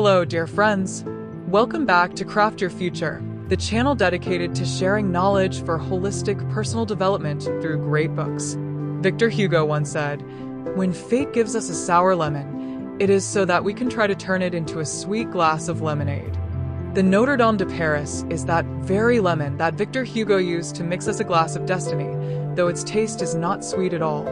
Hello, dear friends. Welcome back to Craft Your Future, the channel dedicated to sharing knowledge for holistic personal development through great books. Victor Hugo once said, "When fate gives us a sour lemon, it is so that we can try to turn it into a sweet glass of lemonade." The Notre de Paris is that very lemon that Victor Hugo used to mix us a glass of destiny, though its taste is not sweet at all.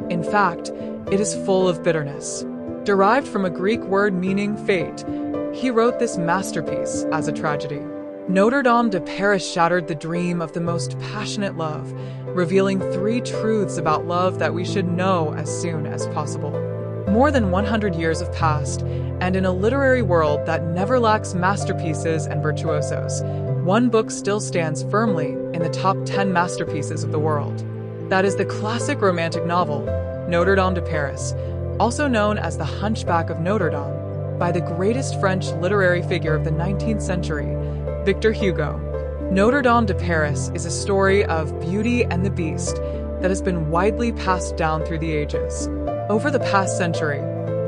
In fact, it is full of bitterness. Derived from a Greek word meaning fate, he wrote this masterpiece as a tragedy. Notre de Paris shattered the dream of the most passionate love, revealing 3 truths about love that we should know as soon as possible. More than 100 years have passed, and in a literary world that never lacks masterpieces and virtuosos, one book still stands firmly in the top 10 masterpieces of the world. That is the classic romantic novel, Notre de Paris, also known as the Hunchback of Notre Dame, by the greatest French literary figure of the 19th century, Victor Hugo. Notre de Paris is a story of Beauty and the Beast that has been widely passed down through the ages. Over the past century,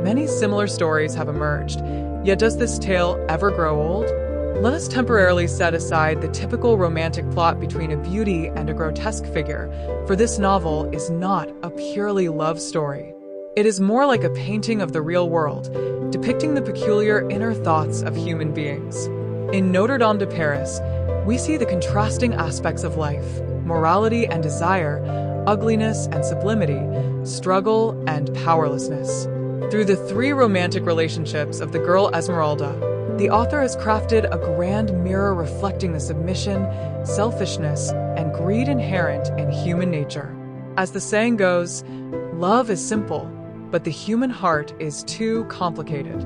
many similar stories have emerged, yet does this tale ever grow old? Let us temporarily set aside the typical romantic plot between a beauty and a grotesque figure, for this novel is not a purely love story. It is more like a painting of the real world, depicting the peculiar inner thoughts of human beings. In Notre de Paris, we see the contrasting aspects of life, morality and desire, ugliness and sublimity, struggle and powerlessness. Through the 3 romantic relationships of the girl Esmeralda, the author has crafted a grand mirror reflecting the submission, selfishness, and greed inherent in human nature. As the saying goes, love is simple, but the human heart is too complicated.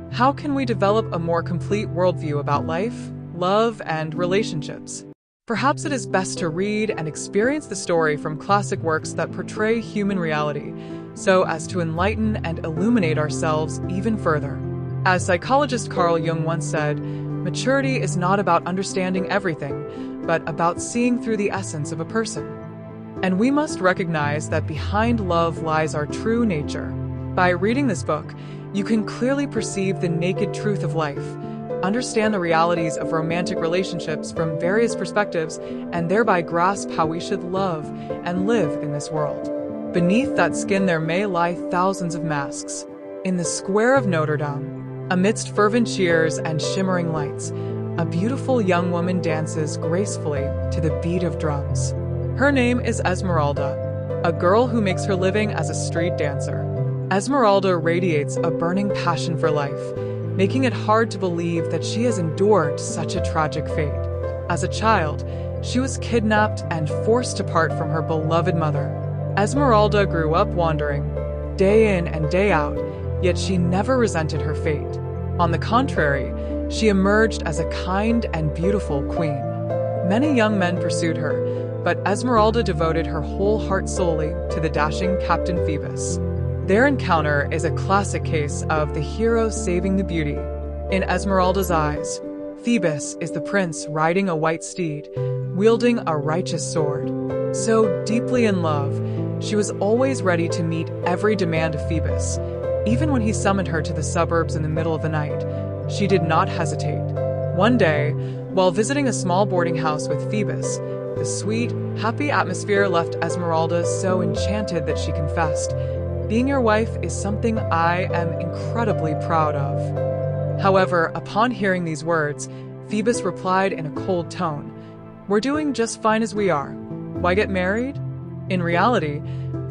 How can we develop a more complete worldview about life, love, and relationships? Perhaps it is best to read and experience the story from classic works that portray human reality, so as to enlighten and illuminate ourselves even further. As psychologist Carl Jung once said, maturity is not about understanding everything, but about seeing through the essence of a person. And we must recognize that behind love lies our true nature. By reading this book, you can clearly perceive the naked truth of life, understand the realities of romantic relationships from various perspectives, and thereby grasp how we should love and live in this world. Beneath that skin there may lie thousands of masks. In the square of Notre Dame, amidst fervent cheers and shimmering lights, a beautiful young woman dances gracefully to the beat of drums. Her name is Esmeralda, a girl who makes her living as a street dancer. Esmeralda radiates a burning passion for life, making it hard to believe that she has endured such a tragic fate. As a child, she was kidnapped and forced to part from her beloved mother. Esmeralda grew up wandering, day in and day out, yet she never resented her fate. On the contrary, she emerged as a kind and beautiful queen. Many young men pursued her, but Esmeralda devoted her whole heart solely to the dashing Captain Phoebus. Their encounter is a classic case of the hero saving the beauty. In Esmeralda's eyes, Phoebus is the prince riding a white steed, wielding a righteous sword. So deeply in love, she was always ready to meet every demand of Phoebus. Even when he summoned her to the suburbs in the middle of the night, she did not hesitate. One day, while visiting a small boarding house with Phoebus, the sweet, happy atmosphere left Esmeralda so enchanted that she confessed, "Being your wife is something I am incredibly proud of." However, upon hearing these words, Phoebus replied in a cold tone, "We're doing just fine as we are. Why get married?" In reality,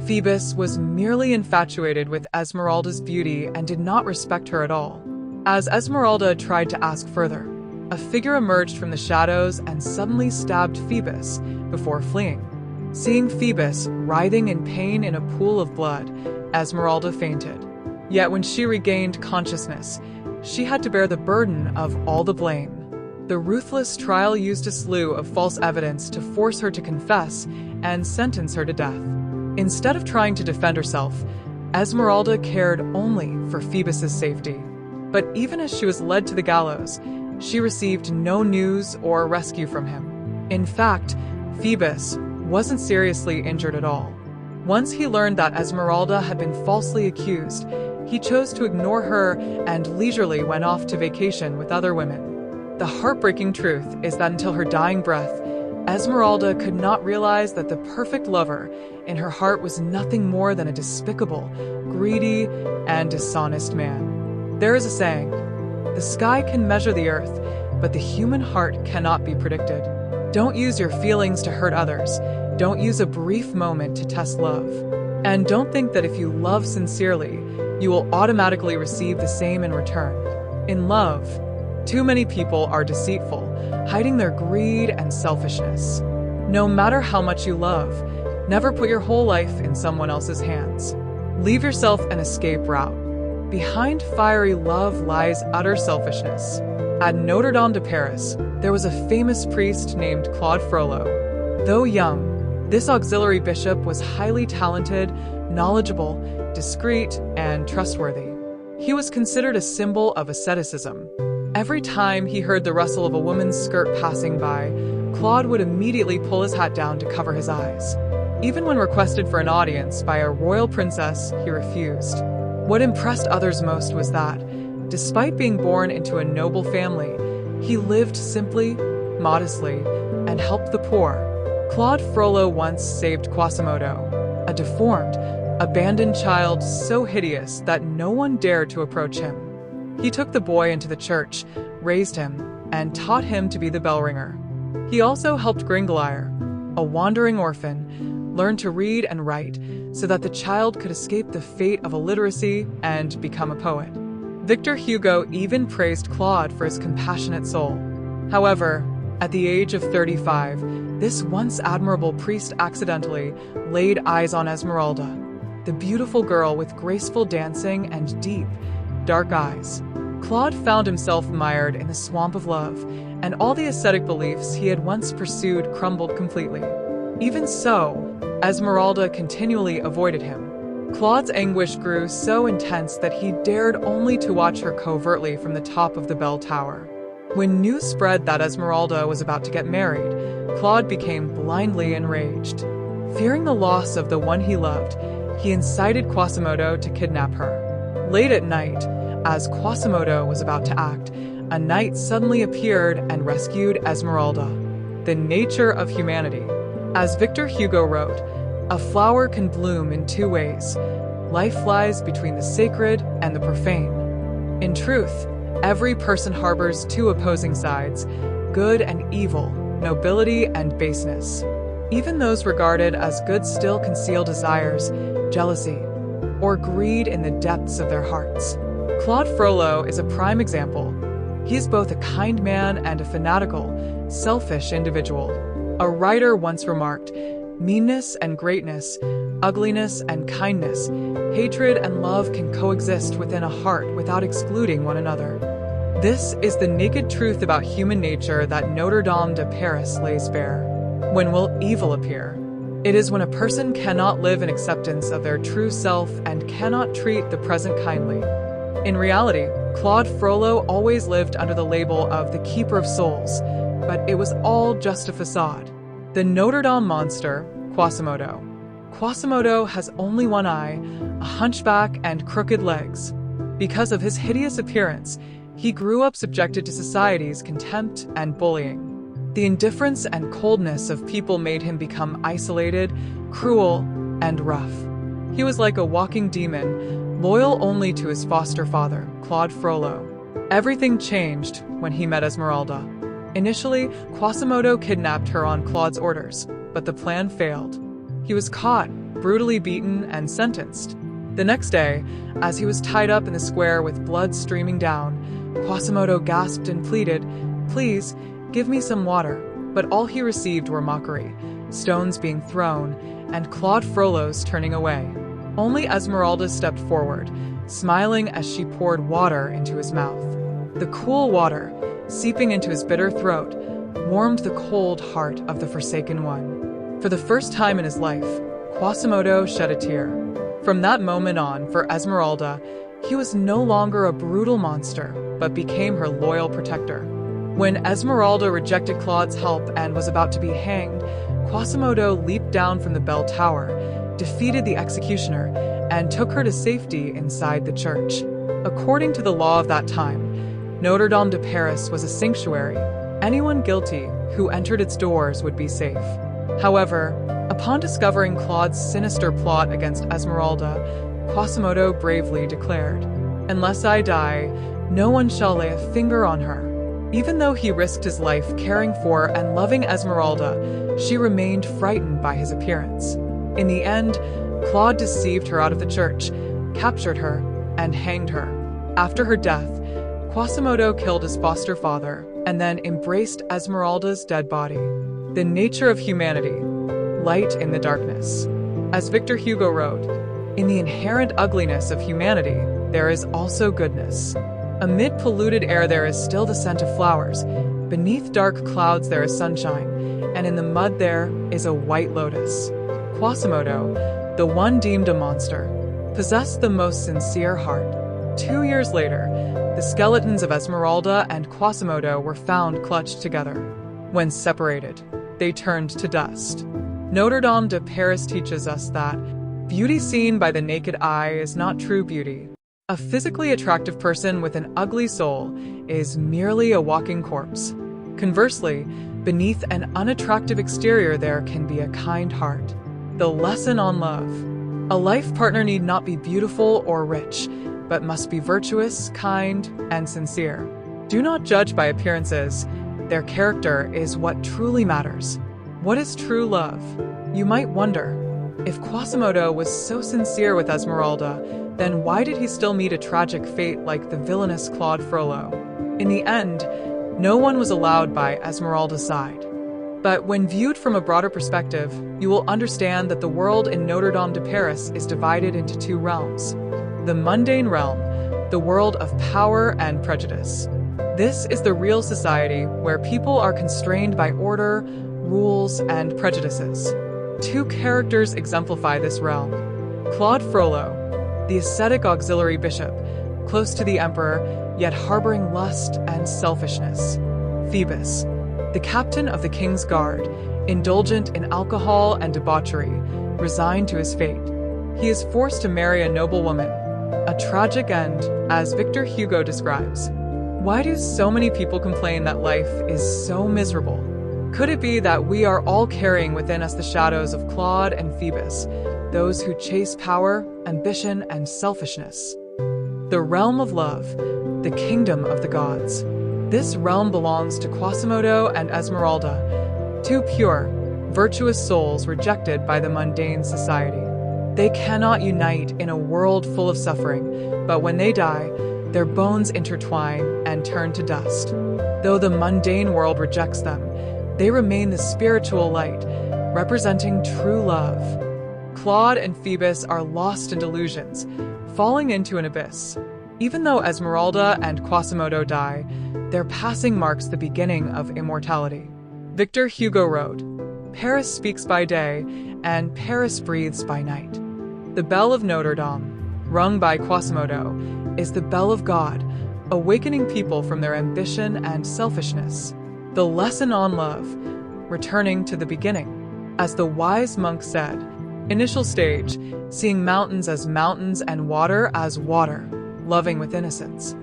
Phoebus was merely infatuated with Esmeralda's beauty and did not respect her at all. As Esmeralda tried to ask further, a figure emerged from the shadows and suddenly stabbed Phoebus before fleeing. Seeing Phoebus writhing in pain in a pool of blood, Esmeralda fainted. Yet when she regained consciousness, she had to bear the burden of all the blame. The ruthless trial used a slew of false evidence to force her to confess and sentence her to death. Instead of trying to defend herself, Esmeralda cared only for Phoebus's safety. But even as she was led to the gallows, she received no news or rescue from him. In fact, Phoebus wasn't seriously injured at all. Once he learned that Esmeralda had been falsely accused, He chose to ignore her and leisurely went off to vacation with other women. The heartbreaking truth is that until her dying breath, Esmeralda could not realize that the perfect lover in her heart was nothing more than a despicable, greedy, and dishonest man. There is a saying, "The sky can measure the earth, but the human heart cannot be predicted." Don't use your feelings to hurt others. Don't use a brief moment to test love. And don't think that if you love sincerely, you will automatically receive the same in return. In love, too many people are deceitful, hiding their greed and selfishness. No matter how much you love, never put your whole life in someone else's hands. Leave yourself an escape route. Behind fiery love lies utter selfishness. At Notre Dame de Paris, there was a famous priest named Claude Frollo. Though young, this auxiliary bishop was highly talented, knowledgeable, discreet, and trustworthy. He was considered a symbol of asceticism. Every time he heard the rustle of a woman's skirt passing by, Claude would immediately pull his hat down to cover his eyes. Even when requested for an audience by a royal princess, he refused. What impressed others most was that, despite being born into a noble family, he lived simply, modestly, and helped the poor. Claude Frollo once saved Quasimodo, a deformed, abandoned child so hideous that no one dared to approach him. He took the boy into the church, raised him, and taught him to be the bell ringer. He also helped Gringoire, a wandering orphan, learn to read and write so that the child could escape the fate of illiteracy and become a poet. Victor Hugo even praised Claude for his compassionate soul. However, at the age of 35, this once admirable priest accidentally laid eyes on Esmeralda, the beautiful girl with graceful dancing and deep, dark eyes. Claude found himself mired in the swamp of love, and all the ascetic beliefs he had once pursued crumbled completely. Even so, Esmeralda continually avoided him. Claude's anguish grew so intense that he dared only to watch her covertly from the top of the bell tower. When news spread that Esmeralda was about to get married, Claude became blindly enraged. Fearing the loss of the one he loved, he incited Quasimodo to kidnap her. Late at night, as Quasimodo was about to act, a knight suddenly appeared and rescued Esmeralda. The nature of humanity. As Victor Hugo wrote, "A flower can bloom in two ways. Life lies between the sacred and the profane." In truth, every person harbors two opposing sides, good and evil, nobility and baseness. Even those regarded as good still conceal desires, jealousy, or greed in the depths of their hearts. Claude Frollo is a prime example. He is both a kind man and a fanatical, selfish individual. A writer once remarked, "Meanness and greatness, ugliness and kindness, hatred and love can coexist within a heart without excluding one another." This is the naked truth about human nature that Notre Dame de Paris lays bare. When will evil appear? It is when a person cannot live in acceptance of their true self and cannot treat the present kindly. In reality, Claude Frollo always lived under the label of the Keeper of Souls, but it was all just a facade. The Notre Dame monster, Quasimodo. Quasimodo has only one eye, a hunchback, and crooked legs. Because of his hideous appearance, he grew up subjected to society's contempt and bullying. The indifference and coldness of people made him become isolated, cruel, and rough. He was like a walking demon, loyal only to his foster father, Claude Frollo. Everything changed when he met Esmeralda. Initially, Quasimodo kidnapped her on Claude's orders, but the plan failed. He was caught, brutally beaten, and sentenced. The next day, as he was tied up in the square with blood streaming down, Quasimodo gasped and pleaded, "Please, give me some water." But all he received were mockery, stones being thrown, and Claude Frollo's turning away. Only Esmeralda stepped forward, smiling as she poured water into his mouth. The cool water, seeping into his bitter throat, warmed the cold heart of the forsaken one. For the first time in his life, Quasimodo shed a tear. From that moment on, for Esmeralda, he was no longer a brutal monster, but became her loyal protector. When Esmeralda rejected Claude's help and was about to be hanged, Quasimodo leaped down from the bell tower, defeated the executioner, and took her to safety inside the church. According to the law of that time, Notre Dame de Paris was a sanctuary. Anyone guilty who entered its doors would be safe. However, upon discovering Claude's sinister plot against Esmeralda, Quasimodo bravely declared, "Unless I die, no one shall lay a finger on her." Even though he risked his life caring for and loving Esmeralda, she remained frightened by his appearance. In the end, Claude deceived her out of the church, captured her, and hanged her. After her death, Quasimodo killed his foster father and then embraced Esmeralda's dead body. The nature of humanity, light in the darkness. As Victor Hugo wrote, "In the inherent ugliness of humanity, there is also goodness. Amid polluted air there is still the scent of flowers, beneath dark clouds there is sunshine, and in the mud there is a white lotus." Quasimodo, the one deemed a monster, possessed the most sincere heart. 2 years later, the skeletons of Esmeralda and Quasimodo were found clutched together. When separated, they turned to dust. Notre Dame de Paris teaches us that beauty seen by the naked eye is not true beauty. A physically attractive person with an ugly soul is merely a walking corpse. Conversely, beneath an unattractive exterior there can be a kind heart. The lesson on love. A life partner need not be beautiful or rich, but must be virtuous, kind, and sincere. Do not judge by appearances. Their character is what truly matters. What is true love? You might wonder, if Quasimodo was so sincere with Esmeralda, then why did he still meet a tragic fate like the villainous Claude Frollo? In the end, no one was allowed by Esmeralda's side. But when viewed from a broader perspective, you will understand that the world in Notre Dame de Paris is divided into two realms. The mundane realm, the world of power and prejudice. This is the real society where people are constrained by order, rules, and prejudices. Two characters exemplify this realm. Claude Frollo, the ascetic auxiliary bishop, close to the emperor, yet harboring lust and selfishness. Phoebus, the captain of the king's guard, indulgent in alcohol and debauchery, resigned to his fate. He is forced to marry a noble woman. A tragic end, as Victor Hugo describes. Why do so many people complain that life is so miserable? Could it be that we are all carrying within us the shadows of Claude and Phoebus, those who chase power, ambition, and selfishness? The realm of love, the kingdom of the gods. This realm belongs to Quasimodo and Esmeralda, two pure, virtuous souls rejected by the mundane society. They cannot unite in a world full of suffering, but when they die, their bones intertwine and turn to dust. Though the mundane world rejects them, they remain the spiritual light, representing true love. Claude and Phoebus are lost in delusions, falling into an abyss. Even though Esmeralda and Quasimodo die, their passing marks the beginning of immortality. Victor Hugo wrote, "Paris speaks by day, and Paris breathes by night." The bell of Notre Dame, rung by Quasimodo, is the bell of God, awakening people from their ambition and selfishness. The lesson on love, returning to the beginning. As the wise monk said, initial stage, seeing mountains as mountains and water as water, loving with innocence.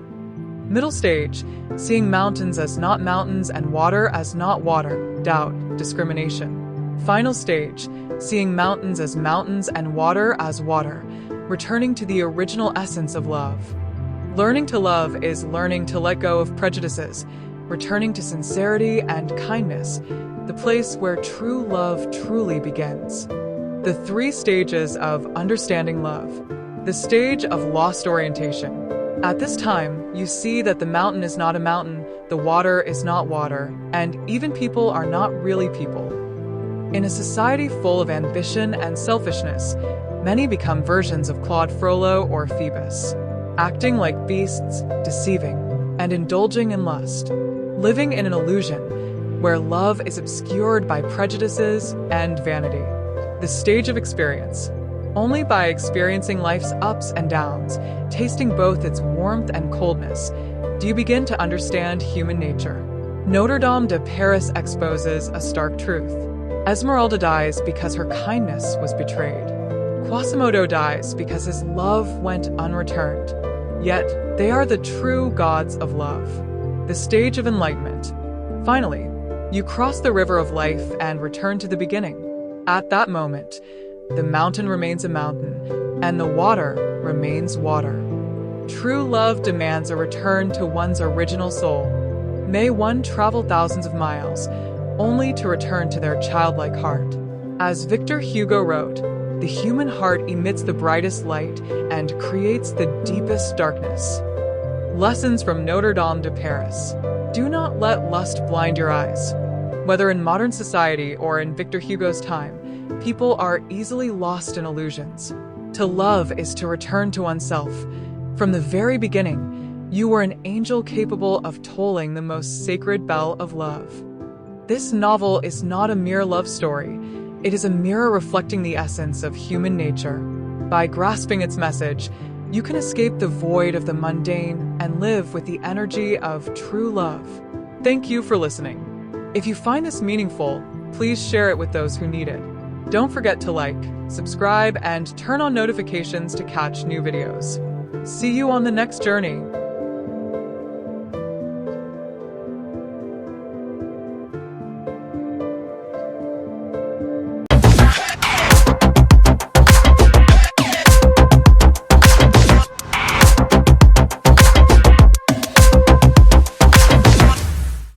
Middle stage, seeing mountains as not mountains and water as not water, doubt, discrimination. Final stage, seeing mountains as mountains and water as water, returning to the original essence of love. Learning to love is learning to let go of prejudices, returning to sincerity and kindness, the place where true love truly begins. The 3 stages of understanding love. The stage of lost orientation. At this time, you see that the mountain is not a mountain, the water is not water, and even people are not really people. In a society full of ambition and selfishness, many become versions of Claude Frollo or Phoebus, acting like beasts, deceiving, and indulging in lust, living in an illusion where love is obscured by prejudices and vanity. The stage of experience. Only by experiencing life's ups and downs, tasting both its warmth and coldness, do you begin to understand human nature. Notre Dame de Paris exposes a stark truth. Esmeralda dies because her kindness was betrayed. Quasimodo dies because his love went unreturned. Yet, they are the true gods of love, the stage of enlightenment. Finally, you cross the river of life and return to the beginning. At that moment, the mountain remains a mountain, and the water remains water. True love demands a return to one's original soul. May one travel thousands of miles, only to return to their childlike heart. As Victor Hugo wrote, the human heart emits the brightest light and creates the deepest darkness. Lessons from Notre Dame de Paris. Do not let lust blind your eyes. Whether in modern society or in Victor Hugo's time, people are easily lost in illusions. To love is to return to oneself. From the very beginning, you were an angel capable of tolling the most sacred bell of love. This novel is not a mere love story. It is a mirror reflecting the essence of human nature. By grasping its message, you can escape the void of the mundane and live with the energy of true love. Thank you for listening. If you find this meaningful, please share it with those who need it. Don't forget to like, subscribe, and turn on notifications to catch new videos. See you on the next journey.